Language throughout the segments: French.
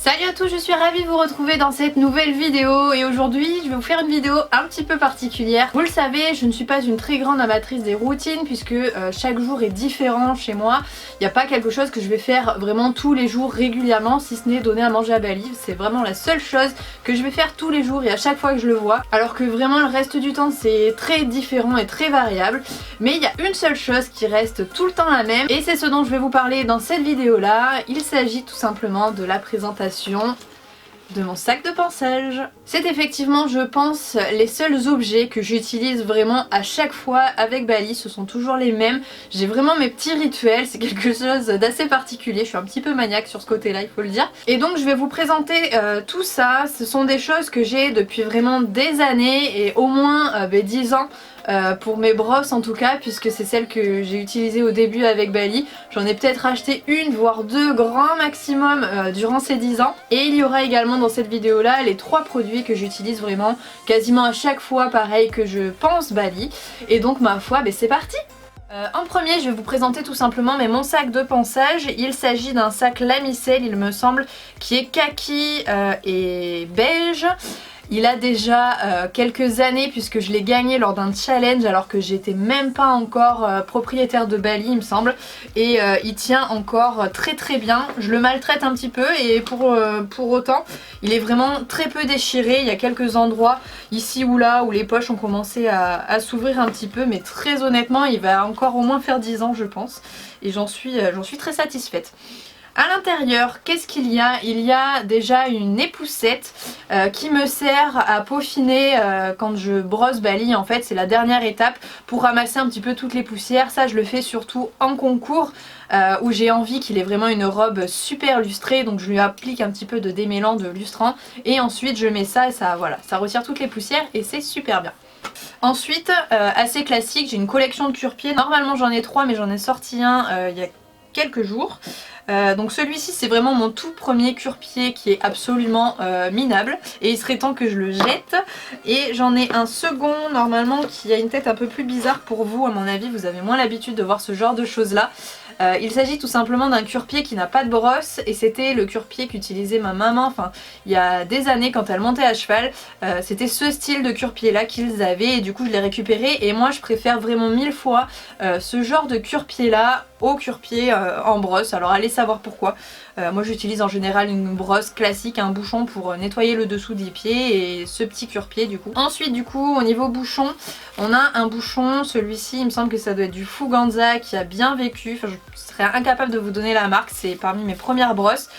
Salut à tous, je suis ravie de vous retrouver dans cette nouvelle vidéo et aujourd'hui je vais vous faire une vidéo un petit peu particulière. Vous le savez, je ne suis pas une très grande amatrice des routines puisque chaque jour est différent chez moi. Il n'y a pas quelque chose que je vais faire vraiment tous les jours régulièrement si ce n'est donner à manger à Bali. C'est vraiment la seule chose que je vais faire tous les jours et à chaque fois que je le vois. Alors que vraiment le reste du temps c'est très différent et très variable. Mais il y a une seule chose qui reste tout le temps la même et c'est ce dont je vais vous parler dans cette vidéo là. Il s'agit tout simplement de la présentation de mon sac de pansage. C'est effectivement, je pense, les seuls objets que j'utilise vraiment à chaque fois avec Bali, ce sont toujours les mêmes. J'ai vraiment mes petits rituels, c'est quelque chose d'assez particulier, je suis un petit peu maniaque sur ce côté-là, il faut le dire. Et donc je vais vous présenter tout ça, ce sont des choses que j'ai depuis vraiment des années et au moins 10 ans. Pour mes brosses en tout cas, puisque c'est celle que j'ai utilisée au début avec Bali. J'en ai peut-être acheté une voire deux grand maximum durant ces 10 ans. Et il y aura également dans cette vidéo là les 3 produits que j'utilise vraiment quasiment à chaque fois pareil que je pense Bali. Et donc ma foi, c'est parti. En premier, je vais vous présenter tout simplement mon sac de pansage. Il s'agit d'un sac Lamiselle, il me semble, qui est kaki et beige. Il a déjà quelques années puisque je l'ai gagné lors d'un challenge alors que j'étais même pas encore propriétaire de Bali il me semble. Et il tient encore très très bien. Je le maltraite un petit peu et pour autant il est vraiment très peu déchiré. Il y a quelques endroits ici ou là où les poches ont commencé à s'ouvrir un petit peu, mais très honnêtement il va encore au moins faire 10 ans je pense. Et j'en suis très satisfaite. À l'intérieur, qu'est-ce qu'il y a? Il y a déjà une époussette qui me sert à peaufiner quand je brosse Bali. En fait, c'est la dernière étape pour ramasser un petit peu toutes les poussières. Ça, je le fais surtout en concours où j'ai envie qu'il ait vraiment une robe super lustrée. Donc je lui applique un petit peu de démêlant, de lustrant. Et ensuite, je mets ça et ça, voilà, ça retire toutes les poussières et c'est super bien. Ensuite, assez classique, j'ai une collection de cure-pieds. Normalement, j'en ai 3, mais j'en ai sorti un il y a quelques jours. Donc celui-ci c'est vraiment mon tout premier cure-pied qui est absolument minable et il serait temps que je le jette. Et j'en ai un second normalement qui a une tête un peu plus bizarre pour vous, à mon avis vous avez moins l'habitude de voir ce genre de choses là. Il s'agit tout simplement d'un cure-pied qui n'a pas de brosse et c'était le cure-pied qu'utilisait ma maman, enfin il y a des années quand elle montait à cheval. C'était ce style de cure-pied là qu'ils avaient et du coup je l'ai récupéré et moi je préfère vraiment 1000 fois ce genre de cure-pied là au cure-pied en brosse. Alors allez savoir pourquoi. Moi j'utilise en général une brosse classique, un bouchon pour nettoyer le dessous des pieds et ce petit cure-pied du coup. Ensuite du coup au niveau bouchon, on a un bouchon, celui-ci il me semble que ça doit être du Fuganza qui a bien vécu, enfin je serais incapable de vous donner la marque, c'est parmi mes premières brosses.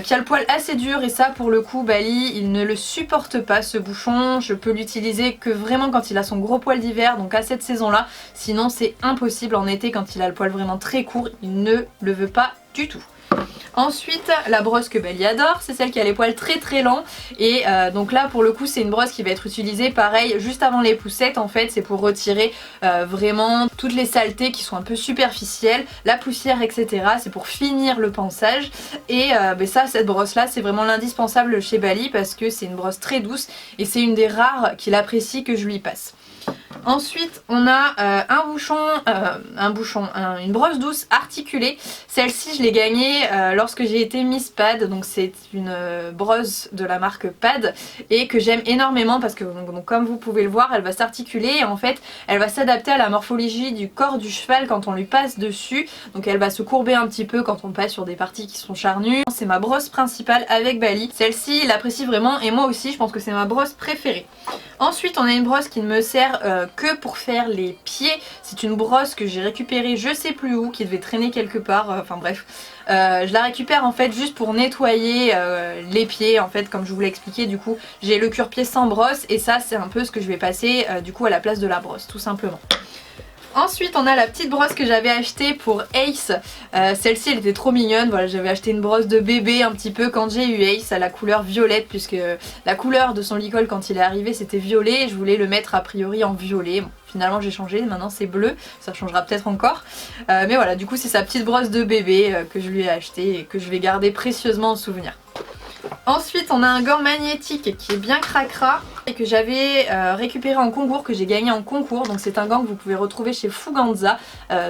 Qui a le poil assez dur et ça pour le coup Bali il ne le supporte pas ce bouchon. Je peux l'utiliser que vraiment quand il a son gros poil d'hiver, donc à cette saison là, sinon c'est impossible en été quand il a le poil vraiment très court, il ne le veut pas du tout. Ensuite la brosse que Bali adore, c'est celle qui a les poils très très lents et donc là pour le coup c'est une brosse qui va être utilisée pareil juste avant les poussettes. En fait c'est pour retirer vraiment toutes les saletés qui sont un peu superficielles, la poussière etc. C'est pour finir le pansage et ça, cette brosse là c'est vraiment l'indispensable chez Bali parce que c'est une brosse très douce et c'est une des rares qu'il apprécie que je lui passe. Ensuite on a une brosse douce articulée. Celle-ci je l'ai gagnée lorsque j'ai été Miss Pad, donc c'est une brosse de la marque Pad et que j'aime énormément parce que donc, comme vous pouvez le voir elle va s'articuler et en fait elle va s'adapter à la morphologie du corps du cheval quand on lui passe dessus. Donc elle va se courber un petit peu quand on passe sur des parties qui sont charnues. C'est ma brosse principale avec Bali. Celle-ci il apprécie vraiment et moi aussi je pense que c'est ma brosse préférée. Ensuite on a une brosse qui ne me sert que pour faire les pieds. C'est une brosse que j'ai récupérée je sais plus où, qui devait traîner quelque part, enfin bref. Je la récupère en fait juste pour nettoyer les pieds en fait comme je vous l'ai expliqué. Du coup j'ai le cure-pied sans brosse et ça c'est un peu ce que je vais passer du coup à la place de la brosse tout simplement. Ensuite on a la petite brosse que j'avais achetée pour Ace. Celle-ci elle était trop mignonne, voilà, j'avais acheté une brosse de bébé un petit peu quand j'ai eu Ace à la couleur violette puisque la couleur de son licol quand il est arrivé c'était violet et je voulais le mettre a priori en violet. Bon, finalement j'ai changé, maintenant c'est bleu, ça changera peut-être encore. Mais voilà, du coup c'est sa petite brosse de bébé que je lui ai achetée et que je vais garder précieusement en souvenir. Ensuite on a un gant magnétique qui est bien cracra. et que j'avais récupéré en concours, que j'ai gagné en concours. Donc c'est un gant que vous pouvez retrouver chez Fuganza,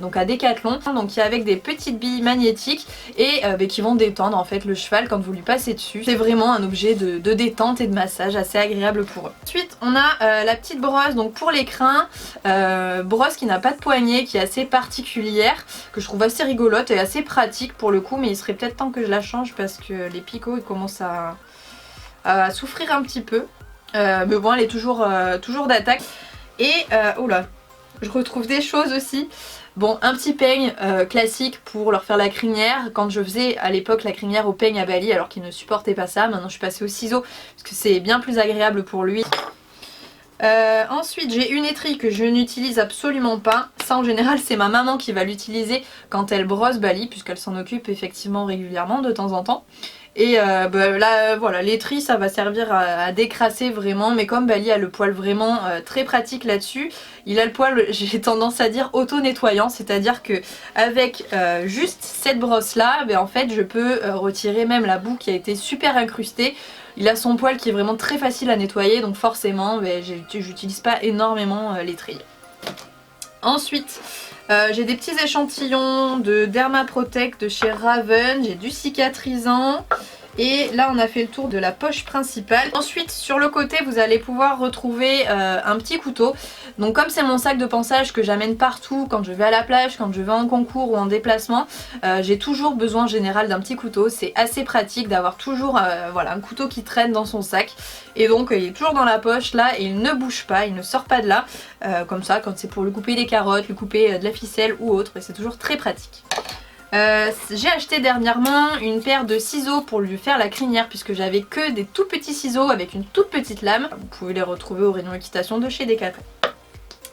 donc à Decathlon. Donc il y a avec des petites billes magnétiques et qui vont détendre en fait le cheval quand vous lui passez dessus. C'est vraiment un objet de détente et de massage assez agréable pour eux. Ensuite on a la petite brosse donc pour les crins, brosse qui n'a pas de poignée, qui est assez particulière, que je trouve assez rigolote et assez pratique pour le coup, mais il serait peut-être temps que je la change parce que les picots ils commencent à souffrir un petit peu. Mais bon, elle est toujours d'attaque. Et oh là, je retrouve des choses aussi. Bon, un petit peigne classique pour leur faire la crinière. Quand je faisais à l'époque la crinière au peigne à Bali, alors qu'il ne supportait pas ça. Maintenant je suis passée au ciseau parce que c'est bien plus agréable pour lui. Ensuite j'ai une étrille que je n'utilise absolument pas. Ça en général c'est ma maman qui va l'utiliser quand elle brosse Bali, puisqu'elle s'en occupe effectivement régulièrement de temps en temps. Et là voilà, l'étrille ça va servir à décrasser vraiment, mais comme Bali a le poil vraiment très pratique là-dessus, il a le poil, j'ai tendance à dire auto-nettoyant, c'est-à-dire que avec juste cette brosse là, en fait je peux retirer même la boue qui a été super incrustée. Il a son poil qui est vraiment très facile à nettoyer, donc forcément j'utilise pas énormément l'étrille. Ensuite j'ai des petits échantillons de Dermaprotect de chez Raven, j'ai du cicatrisant. Et là on a fait le tour de la poche principale. Ensuite sur le côté vous allez pouvoir retrouver un petit couteau. Donc comme c'est mon sac de pansage que j'amène partout quand je vais à la plage, quand je vais en concours ou en déplacement, j'ai toujours besoin en général d'un petit couteau. C'est assez pratique d'avoir toujours voilà, un couteau qui traîne dans son sac. Et donc il est toujours dans la poche là et il ne bouge pas, il ne sort pas de là. Comme ça quand c'est pour lui couper des carottes, lui couper de la ficelle ou autre, c'est toujours très pratique. J'ai acheté dernièrement une paire de ciseaux pour lui faire la crinière, puisque j'avais que des tout petits ciseaux avec une toute petite lame. Vous pouvez les retrouver au rayon équitation de chez Decathlon.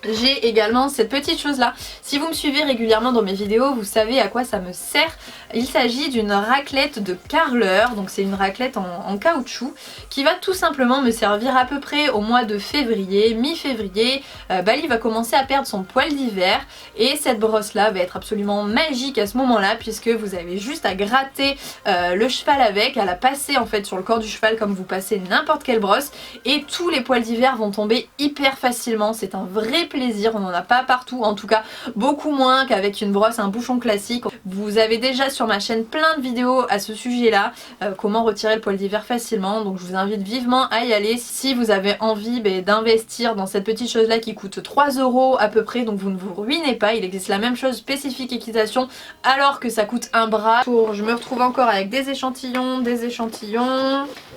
J'ai également cette petite chose là. Si vous me suivez régulièrement dans mes vidéos, vous savez à quoi ça me sert. Il s'agit d'une raclette de carreleur. Donc c'est une raclette en caoutchouc qui va tout simplement me servir à peu près au mois de février, mi-février. Bali va commencer à perdre son poil d'hiver et cette brosse là va être absolument magique à ce moment là, puisque vous avez juste à gratter le cheval avec, à la passer en fait sur le corps du cheval comme vous passez n'importe quelle brosse, et tous les poils d'hiver vont tomber hyper facilement. C'est un vrai plaisir, on n'en a pas partout, en tout cas beaucoup moins qu'avec une brosse, un bouchon classique. Vous avez déjà sur ma chaîne plein de vidéos à ce sujet là, comment retirer le poil d'hiver facilement, donc je vous invite vivement à y aller si vous avez envie d'investir dans cette petite chose là qui coûte 3 € à peu près, donc vous ne vous ruinez pas. Il existe la même chose spécifique équitation alors que ça coûte un bras. Je me retrouve encore avec des échantillons,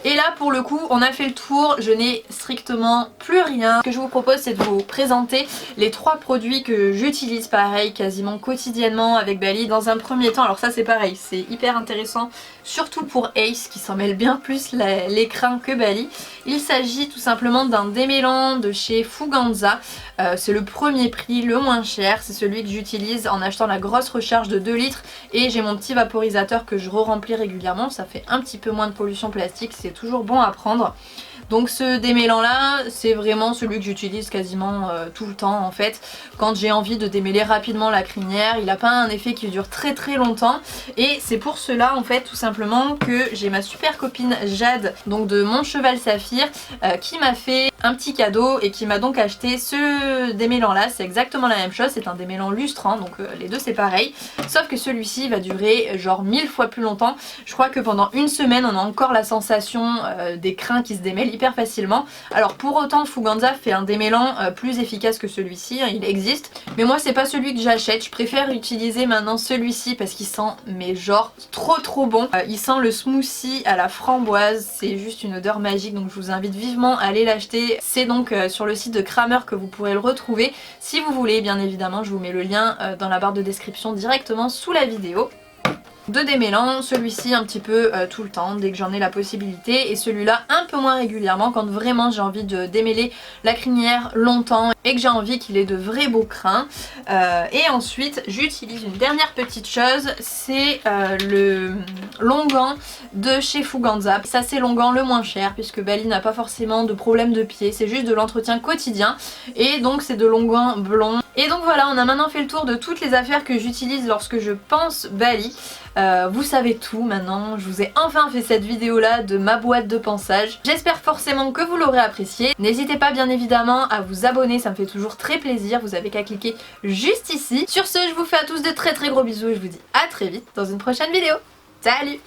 et là pour le coup on a fait le tour, je n'ai strictement plus rien. Ce que je vous propose c'est de vous présenter les 3 produits que j'utilise pareil quasiment quotidiennement avec Bali. Dans un premier temps, alors ça c'est pareil, c'est hyper intéressant surtout pour Ace qui s'en mêle bien plus les crins que Bali. Il s'agit tout simplement d'un démêlant de chez Fuganza. C'est le premier prix, le moins cher, c'est celui que j'utilise en achetant la grosse recharge de 2 litres, et j'ai mon petit vaporisateur que je re-remplis régulièrement. Ça fait un petit peu moins de pollution plastique, c'est toujours bon à prendre. Donc ce démêlant là c'est vraiment celui que j'utilise quasiment tout le temps en fait quand j'ai envie de démêler rapidement la crinière. Il n'a pas un effet qui dure très très longtemps, et c'est pour cela en fait tout simplement que j'ai ma super copine Jade, donc de Mon Cheval Saphir, qui m'a fait un petit cadeau et qui m'a donc acheté ce démêlant là. C'est exactement la même chose, c'est un démêlant lustrant, donc les deux c'est pareil, sauf que celui-ci va durer genre 1000 fois plus longtemps. Je crois que pendant une semaine on a encore la sensation des crins qui se démêlent hyper facilement. Alors pour autant Fuganza fait un démêlant plus efficace que celui-ci, hein, il existe, mais moi c'est pas celui que j'achète. Je préfère utiliser maintenant celui-ci parce qu'il sent mais genre trop bon. Il sent le smoothie à la framboise, c'est juste une odeur magique, donc je vous invite vivement à aller l'acheter. C'est donc sur le site de Kramer que vous pourrez le retrouver. Si vous voulez bien évidemment je vous mets le lien dans la barre de description directement sous la vidéo. De démêlant, celui-ci un petit peu tout le temps dès que j'en ai la possibilité, et celui-là un peu moins régulièrement quand vraiment j'ai envie de démêler la crinière longtemps et que j'ai envie qu'il ait de vrais beaux crins. Et ensuite j'utilise une dernière petite chose, c'est le longan de chez Fuganza. Ça c'est longan le moins cher puisque Bali n'a pas forcément de problème de pied, c'est juste de l'entretien quotidien, et donc c'est de longan blond. Et donc voilà, on a maintenant fait le tour de toutes les affaires que j'utilise lorsque je pense Bali. Vous savez tout maintenant, je vous ai enfin fait cette vidéo là de ma boîte de pensage. J'espère forcément que vous l'aurez apprécié. N'hésitez pas bien évidemment à vous abonner, ça me fait toujours très plaisir, vous avez qu'à cliquer juste ici. Sur ce, je vous fais à tous de très gros bisous et je vous dis à très vite dans une prochaine vidéo. Salut!